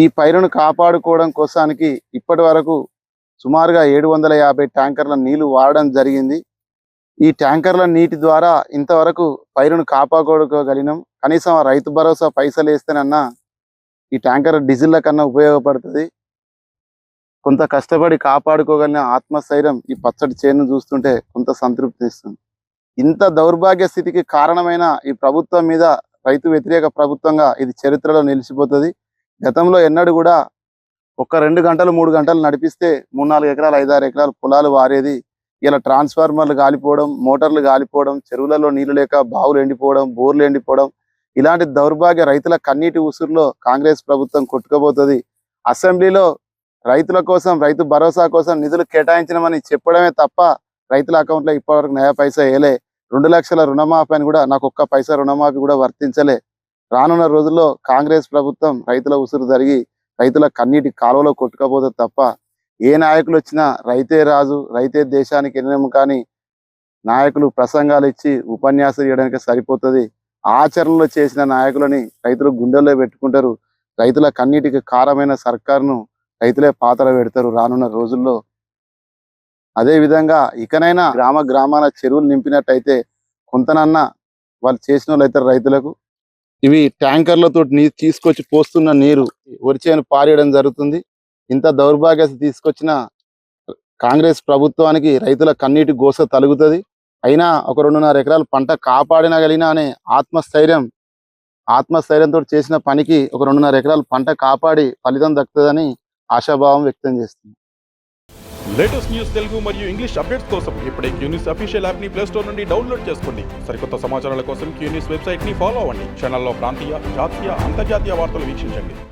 ఈ పైరును కాపాడుకోవడం కోసానికి ఇప్పటి వరకు సుమారుగా 750 ట్యాంకర్ల నీళ్లు వాడడం జరిగింది. ఈ ట్యాంకర్ల నీటి ద్వారా ఇంతవరకు పైరును కాపాడుకోగలిగినాం. కనీసం ఆ రైతు భరోసా పైసలు వేస్తేనన్నా ఈ ట్యాంకర్ డీజిల్ల కన్నా ఉపయోగపడుతుంది. కొంత కష్టపడి కాపాడుకోగలిగిన ఆత్మస్థైర్యం ఈ పచ్చడి చేను చూస్తుంటే కొంత సంతృప్తి ఇస్తుంది. ఇంత దౌర్భాగ్య స్థితికి కారణమైన ఈ ప్రభుత్వం మీద రైతు వ్యతిరేక ప్రభుత్వంగా ఇది చరిత్రలో నిలిచిపోతుంది. గతంలో ఎన్నడూ కూడా 2 గంటలు 3 గంటలు నడిపిస్తే 3-4 ఎకరాలు 5-6 ఎకరాలు పొలాలు వారేది. ఇలా ట్రాన్స్ఫార్మర్లు గాలిపోవడం, మోటార్లు గాలిపోవడం, చెరువులలో నీళ్లు లేక బావులు ఎండిపోవడం, బోర్లు ఎండిపోవడం, ఇలాంటి దౌర్భాగ్య రైతుల కన్నీటి ఉసురులో కాంగ్రెస్ ప్రభుత్వం కొట్టుకుపోతుంది. అసెంబ్లీలో రైతుల కోసం, రైతు భరోసా కోసం నిధులు కేటాయించమని చెప్పడమే తప్ప రైతుల అకౌంట్లో ఇప్పటివరకు నయా పైసా వేయలే. 2 లక్షల రుణమాఫీ అని కూడా నాకు ఒక్క పైసా రుణమాఫీ కూడా వర్తించలే. రానున్న రోజుల్లో కాంగ్రెస్ ప్రభుత్వం రైతుల ఉసురు జరిగి రైతుల కన్నీటి కాలువలో కొట్టుకపోతుంది తప్ప ఏ నాయకులు వచ్చినా రైతే రాజు, రైతే దేశానికి ఎన్నెము కానీ నాయకులు ప్రసంగాలు ఇచ్చి ఉపన్యాసాలు ఇవ్వడానికి సరిపోతుంది. ఆచరణలో చేసిన నాయకులని రైతులు గుండెల్లో పెట్టుకుంటారు. రైతుల కన్నీటికి కారమైన సర్కారును రైతులే పాతర పెడతారు రానున్న రోజుల్లో. అదే విధంగా ఇకనైనా గ్రామాల చెరువులు నింపినట్టయితే కొంతనన్నా వాళ్ళు చేసిన వాళ్ళు అవుతారు రైతులకు. ఇవి ట్యాంకర్లతో తీసుకొచ్చి పోస్తున్న నీరు వరి చేను పారేయడం జరుగుతుంది. ఇంత దౌర్భాగ్య తీసుకొచ్చిన కాంగ్రెస్ ప్రభుత్వానికి రైతుల కన్నీటి గోస తలుగుతుంది. అయినా ఒక 2.5 ఎకరాలు పంట కాపాడినగలిగినా అనే ఆత్మస్థైర్యంతో చేసిన పనికి ఒక 2.5 ఎకరాలు పంట కాపాడి ఫలితం దక్కుతుందని ఆశాభావం వ్యక్తం చేస్తుంది. లేటెస్ట్ న్యూస్ తెలుగు మరియు ఇంగ్లీష్ అప్డేట్స్ కోసం ఇప్పుడే క్యూ న్యూస్ అఫీషియల్ యాప్ ని ప్లే స్టోర్ నుండి డౌన్లోడ్ చేసుకోండి. సరికొత్త సమాచారాల కోసం క్యూ న్యూస్ వెబ్సైట్ ని ఫాలో అవ్వండి. ఛానల్లో ప్రాంతీయ, జాతీయ, అంతర్జాతీయ వార్తలు వీక్షించండి.